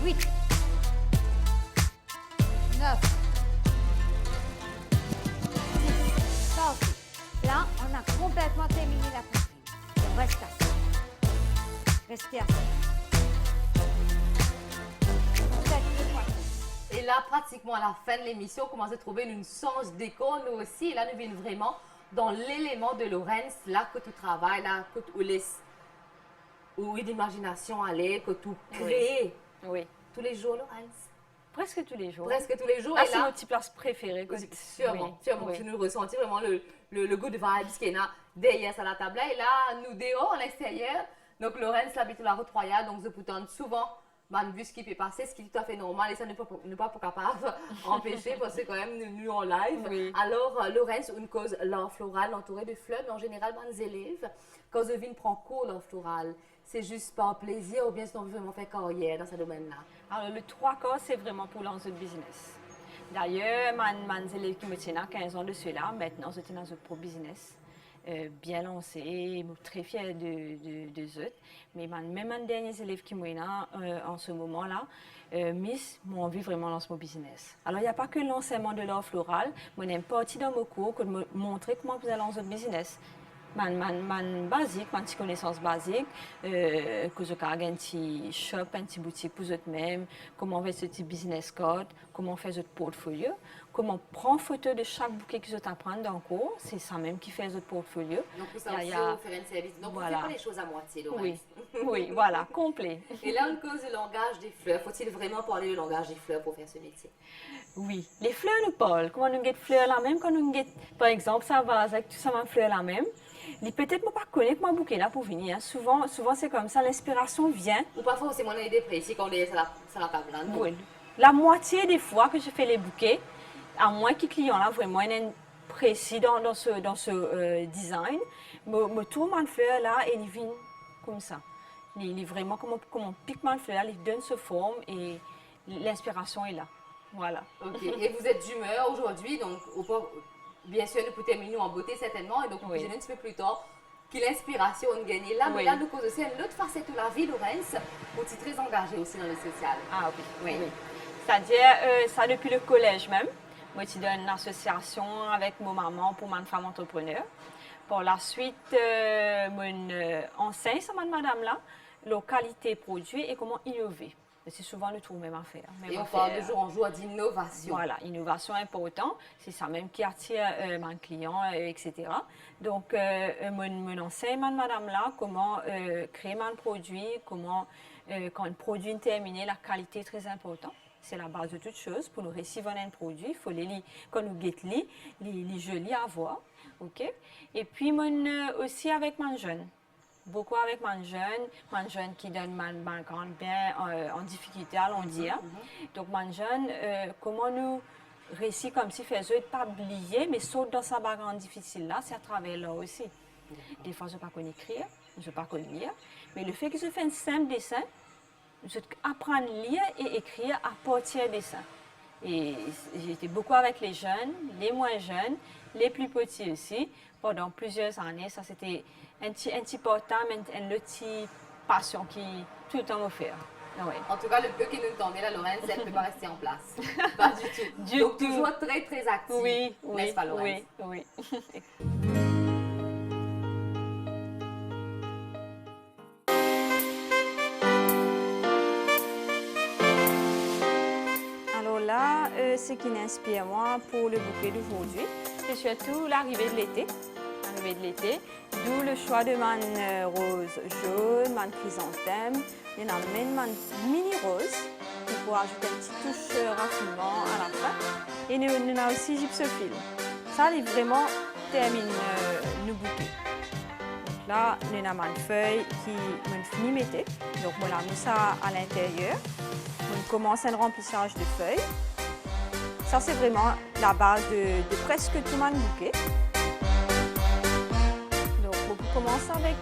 8. 9. 10. Parfait. Là, on a complètement terminé la poitrine. On reste assis. Restez assis. Faites le poitrine. Et là, pratiquement à la fin de l'émission, on commence à trouver une sens d'écho, nous aussi. Et là, nous venons vraiment dans l'élément de Laurence, là que tu travailles, là que tu laisses, où l'imagination aller, que tu crées. Oui. Tous les jours, Laurence? Presque tous les jours. Presque tous les jours. Ah, et c'est là, notre petite place préférée. sûrement, Oui, sûrement. oui. Tu nous ressentis vraiment le good vibes qu'il y a derrière à la table. Et là, nous dehors, en extérieur, donc Laurence habite la route royale, donc je pourtant souvent, man, vu ce qui peut passer, ce qui est tout à fait normal, et ça n'est pas capable d'empêcher, parce que quand même, nous en live. Oui. Alors, Laurence, une cause l'art floral entouré de fleurs, mais en général, mes élèves, quand je viens prendre cours l'art floral, c'est juste par plaisir ou bien si on veut vraiment faire carrière dans ce domaine-là? Alors, le 3/4, c'est vraiment pour lancer le business. D'ailleurs, mes élèves qui me tiennent à 15 ans de cela, maintenant, je suis dans un pro business. Bien lancé, très fière de eux. Mais même mes derniers élèves qui m'ont en ce moment-là, Miss m'ont envie vraiment de lancer mon business. Alors, il n'y a pas que l'enseignement de l'art floral, mais on a une partie dans mon cours que de me montrer comment vous allez lancer le business. Man basique, man petite connaissance basique, que je garde un petit shop, un petit boutique pour eux-mêmes, comment faire ce petit business card, comment faire ce portfolio, comment prendre photo de chaque bouquet que je t'apprends dans le cours, c'est ça même qui fait votre portfolio. Donc, vous savez faire un service. Donc, voilà. vous ne faites pas les choses à moitié, Laurence. Oui, oui, voilà, complet. Et là, on cause le langage des fleurs. Faut-il vraiment parler le langage des fleurs pour faire ce métier? Oui, les fleurs nous parlent. Comment nous guettons fleurs là même, quand nous guettons, par exemple, ça va avec tout ça, ma fleur là même. Peut-être moi pas connaître mon bouquet là pour venir. Hein. Souvent c'est comme ça, l'inspiration vient. Ou parfois, c'est mon idée précise quand on est sur la table. Là, non? Oui. La moitié des fois que je fais les bouquets, à moins que le client là vraiment est précis dans ce design, me tourne ma fleur là et il vient comme ça. Il est vraiment comme on pique ma fleur, il donne ce forme et l'inspiration est là. Voilà. Ok. Et vous êtes d'humeur aujourd'hui, donc bien sûr, nous pouvons terminer en beauté certainement, et donc Oui. je un petit peu plus tard que l'inspiration a gagné là, mais Oui. là nous cause aussi une autre facette de la vie, Laurence, où tu es très engagée aussi dans le social. Ah oui, oui. C'est-à-dire, ça depuis le collège même. Moi, je donne une association avec mon maman pour ma femme entrepreneur. Par la suite, je enseigne à madame-là, la qualité produit et comment innover. C'est souvent le tout même à faire. Et on parle de jour en jour d'innovation. Voilà, innovation importante. C'est ça même qui attire mes clients, etc. Donc, je enseigne à madame-là comment créer un produit, comment, quand un produit est terminé, la qualité est très importante. C'est la base de toute chose. Pour nous recevoir un produit, il faut les lire. Quand nous guettons les jolis à voir. Okay? Et puis, aussi avec mes jeunes. Beaucoup avec mes jeunes qui donnent ma grande bien en difficulté à l'on dire. Donc, mes jeunes, comment nous réussir comme si faisait pas oublier, mais saute dans sa bagarre difficile là, c'est à travers là aussi. Des fois, je ne sais pas qu'on écrire, je ne sais pas qu'on lire, mais le fait que je fais un simple dessin, je apprends à lire et écrire à partir des dessins. Et j'étais beaucoup avec les jeunes, les moins jeunes, les plus petits aussi. Pendant plusieurs années, ça c'était un petit portant, une petite passion qui tout le temps m'offert. Ouais. En tout cas, le peu que nous entendons là, Laurence, elle ne peut pas rester en place. Pas du tout. Donc, toujours très, très active. Oui, n'est-ce pas, Laurence? Oui. Alors là, ce qui m'inspire moi pour le bouquet d'aujourd'hui, c'est surtout l'arrivée de l'été. D'où le choix de man rose jaune, man chrysanthème. Il y en a même man mini rose pour ajouter une petite touche raffinement à la fin. Et nous avons aussi gypsophile. Ça, il vraiment termine le bouquet. Donc là, nous avons une feuille qui me finit l'été. Donc on a mis ça à l'intérieur. On commence un remplissage de feuilles. Ça, c'est vraiment la base de presque tout mon bouquet. On commence avec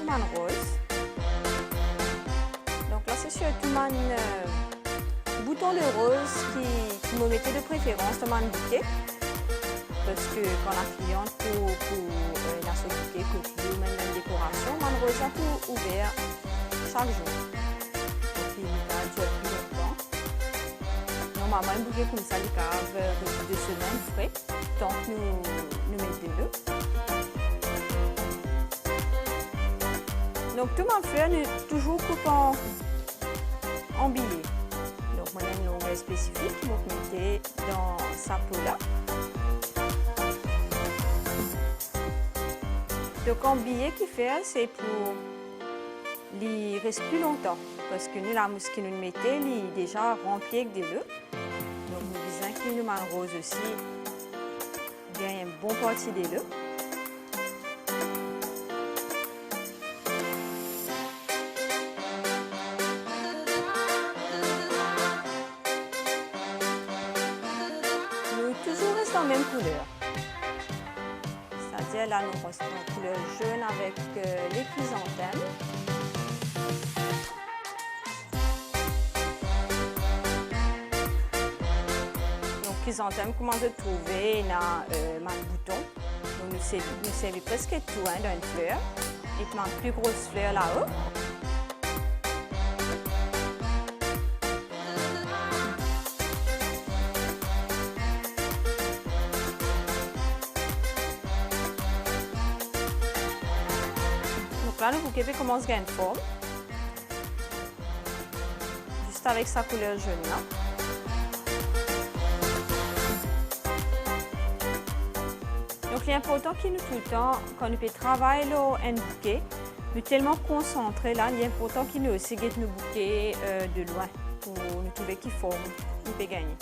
le man rose. Donc là, c'est surtout mon bouton de rose qui me mettait de préférence dans mon bouquet. Parce que quand la cliente pour la bouquet, coquille ou même la décoration, mon rose a tout ouvert chaque jour. Donc il a duré plus longtemps. Normalement, un bouquet comme ça, il cave 2 semaines frais, tant que nous mettons-le. Donc tout mon fleur est toujours coupé en billets. Donc moi j'ai une longueur spécifique que vous mettez dans sa peau là. Donc en billet qui fait, c'est pour il reste plus longtemps parce que nous la mousse que nous mettons, elle est déjà remplie avec des œufs. Donc nous disons que nous mal rose aussi, il y a un bon parti des œufs. Même couleur. C'est-à-dire là, nous restons en couleur jaune avec les chrysanthèmes. Donc, chrysanthèmes, comment de trouver? Il y a un bouton. Donc, nous servons presque tout dans une fleur. Et puis, une plus grosse fleur là-haut. Là, le bouquet commence à gagner une forme, juste avec sa couleur jaune là. Donc, l'important qu'il nous tout le temps, quand nous peut travailler un bouquet, nous tellement concentré là, l'important qu'il nous aussi guette nos bouquets de loin pour nous trouver qui forme, nous peut gagner.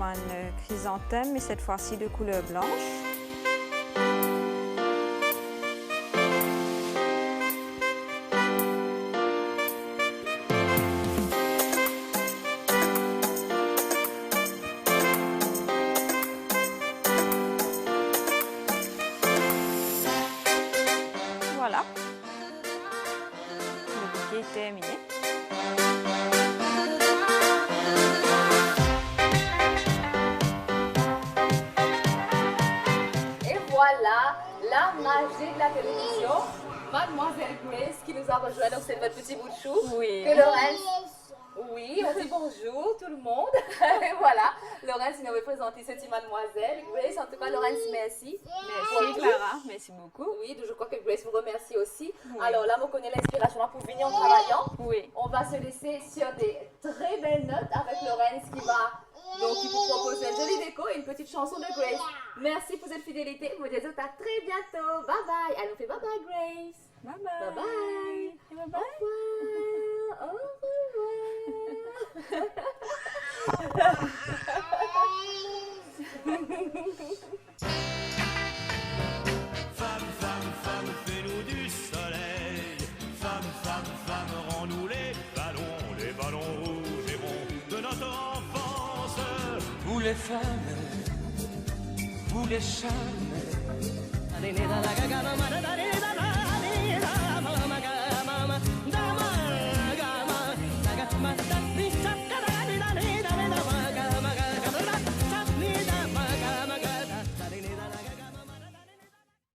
Une chrysanthème, mais cette fois-ci de couleur blanche. Voilà. Le bouquet est terminé. Voilà la magie de la télévision, Mademoiselle Grace qui nous a rejoint. Donc c'est votre petit bout de chou. Oui. Que Laurence. Oui, on dit bonjour tout le monde. Et voilà, Laurence nous avait présenté cette mademoiselle. Grace, en tout cas, Laurence, merci. Merci Clara, merci beaucoup. Oui, je crois que Grace vous remercie aussi. Oui. Alors là, on connaît l'inspiration pour venir en travaillant. Oui. On va se laisser sur des très belles notes avec Laurence qui va donc qui vous propose une jolie déco et une petite chanson de Grace. Merci pour cette fidélité. Vous dites à très bientôt. Bye bye. Elle nous fait bye bye Grace. Bye bye. Bye bye. Et bye bye. Au revoir. Au revoir. Femme, femme, femme, fais-nous du soleil. Femme, femme, femme, rends-nous les ballons rouges et ronds de notre enfance. Vous les femmes, vous les charmes, allez les